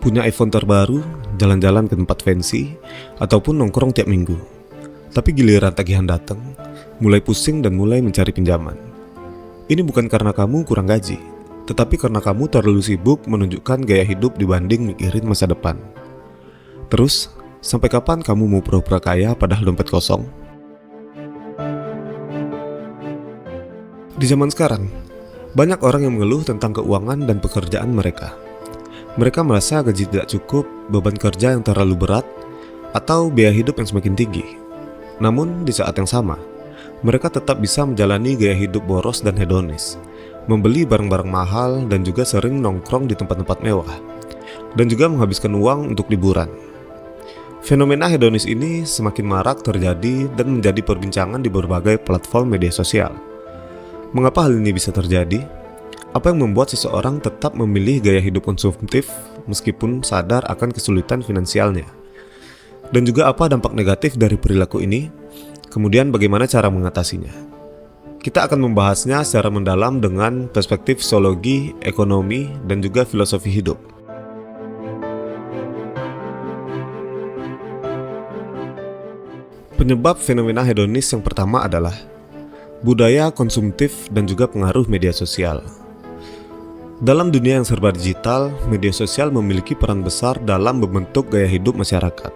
Punya iPhone terbaru, jalan-jalan ke tempat fancy, ataupun nongkrong tiap minggu. Tapi giliran tagihan datang, mulai pusing dan mulai mencari pinjaman. Ini bukan karena kamu kurang gaji, tetapi karena kamu terlalu sibuk menunjukkan gaya hidup dibanding mikirin masa depan. Terus, sampai kapan kamu mau pura-pura kaya padahal dompet kosong? Di zaman sekarang, banyak orang yang mengeluh tentang keuangan dan pekerjaan mereka. Mereka merasa gaji tidak cukup, beban kerja yang terlalu berat, atau biaya hidup yang semakin tinggi. Namun, di saat yang sama, mereka tetap bisa menjalani gaya hidup boros dan hedonis, membeli barang-barang mahal dan juga sering nongkrong di tempat-tempat mewah, dan juga menghabiskan uang untuk liburan. Fenomena hedonis ini semakin marak terjadi dan menjadi perbincangan di berbagai platform media sosial. Mengapa hal ini bisa terjadi? Apa yang membuat seseorang tetap memilih gaya hidup konsumtif meskipun sadar akan kesulitan finansialnya? Dan juga apa dampak negatif dari perilaku ini? Kemudian bagaimana cara mengatasinya? Kita akan membahasnya secara mendalam dengan perspektif psikologi, ekonomi, dan juga filosofi hidup. Penyebab fenomena hedonis yang pertama adalah budaya konsumtif dan juga pengaruh media sosial. Dalam dunia yang serba digital, media sosial memiliki peran besar dalam membentuk gaya hidup masyarakat.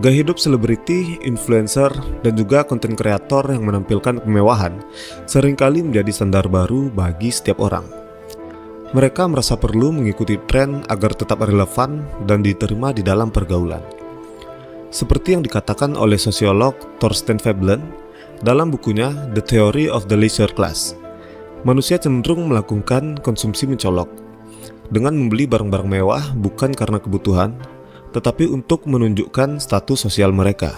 Gaya hidup selebriti, influencer, dan juga konten kreator yang menampilkan kemewahan seringkali menjadi standar baru bagi setiap orang. Mereka merasa perlu mengikuti tren agar tetap relevan dan diterima di dalam pergaulan. Seperti yang dikatakan oleh sosiolog Thorstein Veblen dalam bukunya The Theory of the Leisure Class. Manusia cenderung melakukan konsumsi mencolok dengan membeli barang-barang mewah bukan karena kebutuhan, tetapi untuk menunjukkan status sosial mereka.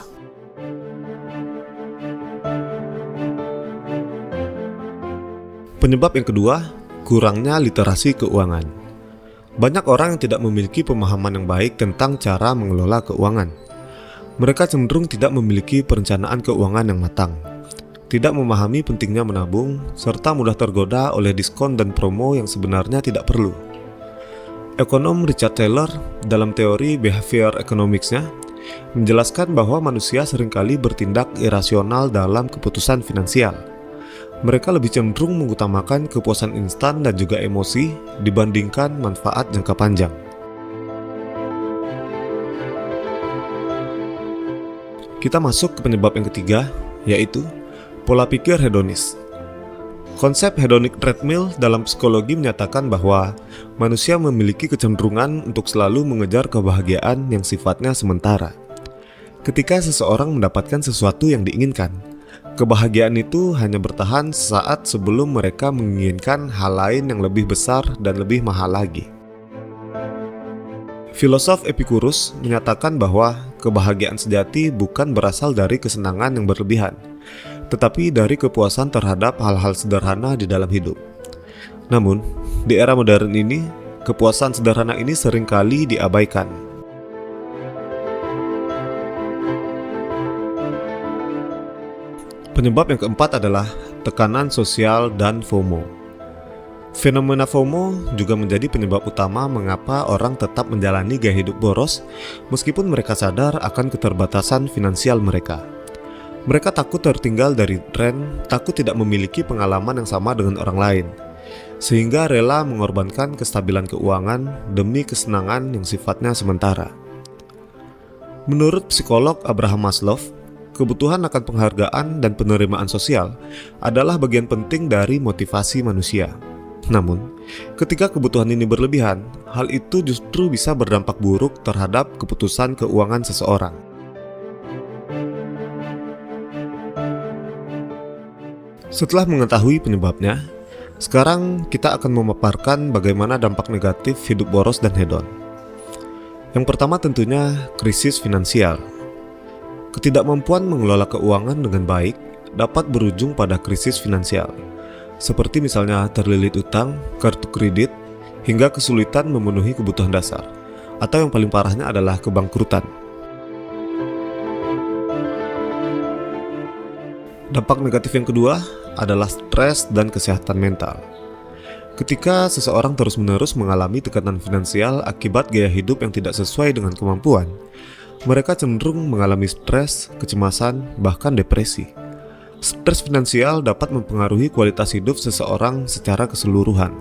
Penyebab yang kedua, kurangnya literasi keuangan. Banyak orang yang tidak memiliki pemahaman yang baik tentang cara mengelola keuangan. Mereka cenderung tidak memiliki perencanaan keuangan yang matang, tidak memahami pentingnya menabung, serta mudah tergoda oleh diskon dan promo yang sebenarnya tidak perlu. Ekonom Richard Thaler dalam teori behavior economics-nya menjelaskan bahwa manusia seringkali bertindak irasional dalam keputusan finansial. Mereka lebih cenderung mengutamakan kepuasan instan dan juga emosi dibandingkan manfaat jangka panjang. Kita masuk ke penyebab yang ketiga, yaitu pola pikir hedonis. Konsep hedonic treadmill dalam psikologi menyatakan bahwa manusia memiliki kecenderungan untuk selalu mengejar kebahagiaan yang sifatnya sementara. Ketika seseorang mendapatkan sesuatu yang diinginkan, kebahagiaan itu hanya bertahan sesaat sebelum mereka menginginkan hal lain yang lebih besar dan lebih mahal lagi. Filosof Epicurus menyatakan bahwa kebahagiaan sejati bukan berasal dari kesenangan yang berlebihan, tetapi dari kepuasan terhadap hal-hal sederhana di dalam hidup. Namun, di era modern ini, kepuasan sederhana ini seringkali diabaikan. Penyebab yang keempat adalah tekanan sosial dan FOMO. Fenomena FOMO juga menjadi penyebab utama mengapa orang tetap menjalani gaya hidup boros meskipun mereka sadar akan keterbatasan finansial mereka. Mereka takut tertinggal dari tren, takut tidak memiliki pengalaman yang sama dengan orang lain, sehingga rela mengorbankan kestabilan keuangan demi kesenangan yang sifatnya sementara. Menurut psikolog Abraham Maslow, kebutuhan akan penghargaan dan penerimaan sosial adalah bagian penting dari motivasi manusia. Namun, ketika kebutuhan ini berlebihan, hal itu justru bisa berdampak buruk terhadap keputusan keuangan seseorang. Setelah mengetahui penyebabnya, sekarang kita akan memaparkan bagaimana dampak negatif hidup boros dan hedon. Yang pertama tentunya krisis finansial. Ketidakmampuan mengelola keuangan dengan baik dapat berujung pada krisis finansial, seperti misalnya terlilit utang, kartu kredit, hingga kesulitan memenuhi kebutuhan dasar, atau yang paling parahnya adalah kebangkrutan. Dampak negatif yang kedua adalah stres dan kesehatan mental. Ketika seseorang terus-menerus mengalami tekanan finansial akibat gaya hidup yang tidak sesuai dengan kemampuan, mereka cenderung mengalami stres, kecemasan, bahkan depresi. Stres finansial dapat mempengaruhi kualitas hidup seseorang secara keseluruhan.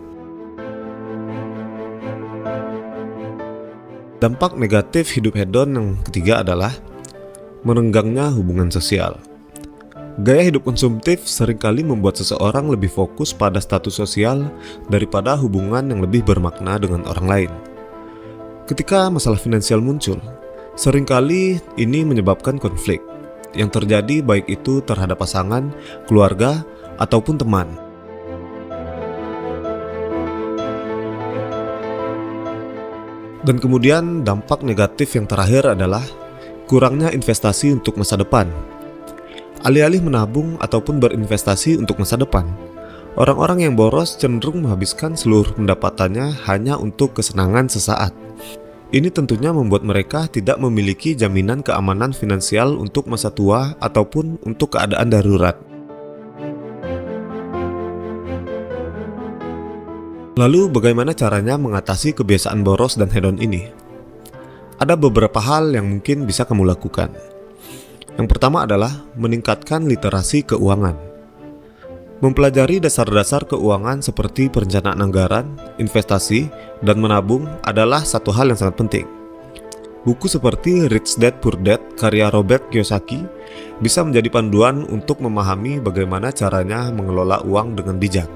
Dampak negatif hidup hedon yang ketiga adalah merenggangnya hubungan sosial. Gaya hidup konsumtif seringkali membuat seseorang lebih fokus pada status sosial daripada hubungan yang lebih bermakna dengan orang lain. Ketika masalah finansial muncul, seringkali ini menyebabkan konflik yang terjadi baik itu terhadap pasangan, keluarga, ataupun teman. Dan kemudian dampak negatif yang terakhir adalah kurangnya investasi untuk masa depan. Alih-alih menabung ataupun berinvestasi untuk masa depan, orang-orang yang boros cenderung menghabiskan seluruh pendapatannya hanya untuk kesenangan sesaat. Ini tentunya membuat mereka tidak memiliki jaminan keamanan finansial untuk masa tua ataupun untuk keadaan darurat. Lalu bagaimana caranya mengatasi kebiasaan boros dan hedon ini? Ada beberapa hal yang mungkin bisa kamu lakukan. Yang pertama adalah meningkatkan literasi keuangan. Mempelajari dasar-dasar keuangan seperti perencanaan anggaran, investasi, dan menabung adalah satu hal yang sangat penting. Buku seperti Rich Dad Poor Dad karya Robert Kiyosaki bisa menjadi panduan untuk memahami bagaimana caranya mengelola uang dengan bijak.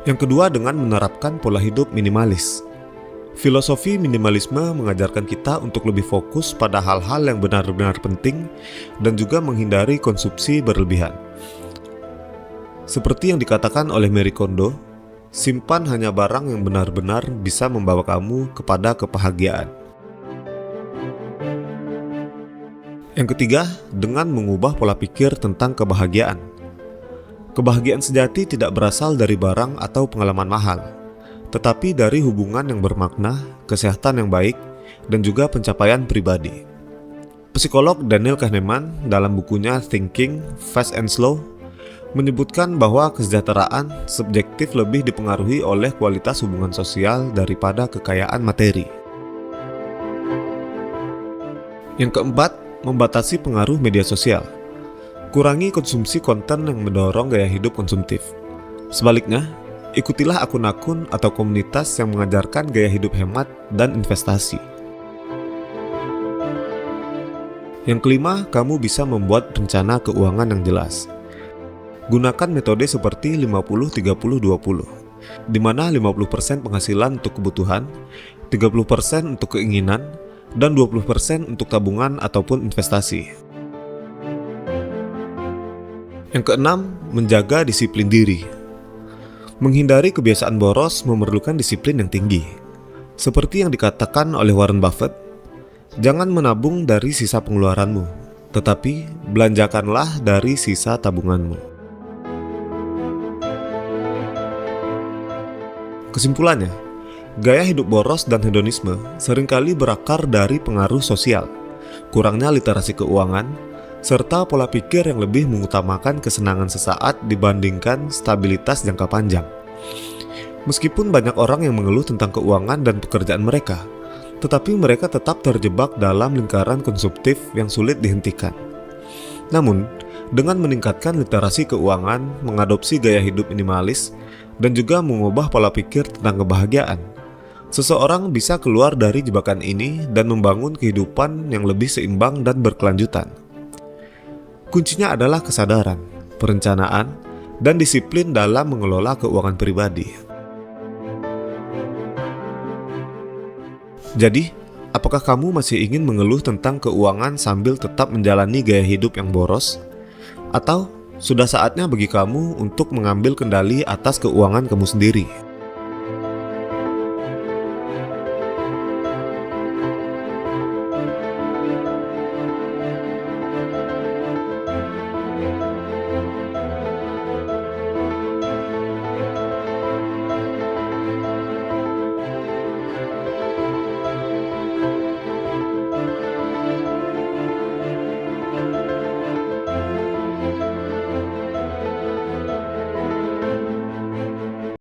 Yang kedua, dengan menerapkan pola hidup minimalis. Filosofi minimalisme mengajarkan kita untuk lebih fokus pada hal-hal yang benar-benar penting dan juga menghindari konsumsi berlebihan. Seperti yang dikatakan oleh Marie Kondo, simpan hanya barang yang benar-benar bisa membawa kamu kepada kebahagiaan. Yang ketiga, dengan mengubah pola pikir tentang kebahagiaan. Kebahagiaan sejati tidak berasal dari barang atau pengalaman mahal, tetapi dari hubungan yang bermakna, kesehatan yang baik, dan juga pencapaian pribadi. Psikolog Daniel Kahneman dalam bukunya Thinking, Fast and Slow menyebutkan bahwa kesejahteraan subjektif lebih dipengaruhi oleh kualitas hubungan sosial daripada kekayaan materi. Yang keempat, membatasi pengaruh media sosial. Kurangi konsumsi konten yang mendorong gaya hidup konsumtif. Sebaliknya, ikutilah akun-akun atau komunitas yang mengajarkan gaya hidup hemat dan investasi. Yang kelima, kamu bisa membuat rencana keuangan yang jelas. Gunakan metode seperti 50-30-20, di mana 50% penghasilan untuk kebutuhan, 30% untuk keinginan, dan 20% untuk tabungan ataupun investasi. Yang keenam, menjaga disiplin diri. Menghindari kebiasaan boros memerlukan disiplin yang tinggi. Seperti yang dikatakan oleh Warren Buffett, jangan menabung dari sisa pengeluaranmu, tetapi belanjakanlah dari sisa tabunganmu. Kesimpulannya, gaya hidup boros dan hedonisme seringkali berakar dari pengaruh sosial, kurangnya literasi keuangan, serta pola pikir yang lebih mengutamakan kesenangan sesaat dibandingkan stabilitas jangka panjang. Meskipun banyak orang yang mengeluh tentang keuangan dan pekerjaan mereka, tetapi mereka tetap terjebak dalam lingkaran konsumtif yang sulit dihentikan. Namun, dengan meningkatkan literasi keuangan, mengadopsi gaya hidup minimalis, dan juga mengubah pola pikir tentang kebahagiaan, seseorang bisa keluar dari jebakan ini dan membangun kehidupan yang lebih seimbang dan berkelanjutan. Kuncinya adalah kesadaran, perencanaan, dan disiplin dalam mengelola keuangan pribadi. Jadi, apakah kamu masih ingin mengeluh tentang keuangan sambil tetap menjalani gaya hidup yang boros? Atau sudah saatnya bagi kamu untuk mengambil kendali atas keuangan kamu sendiri?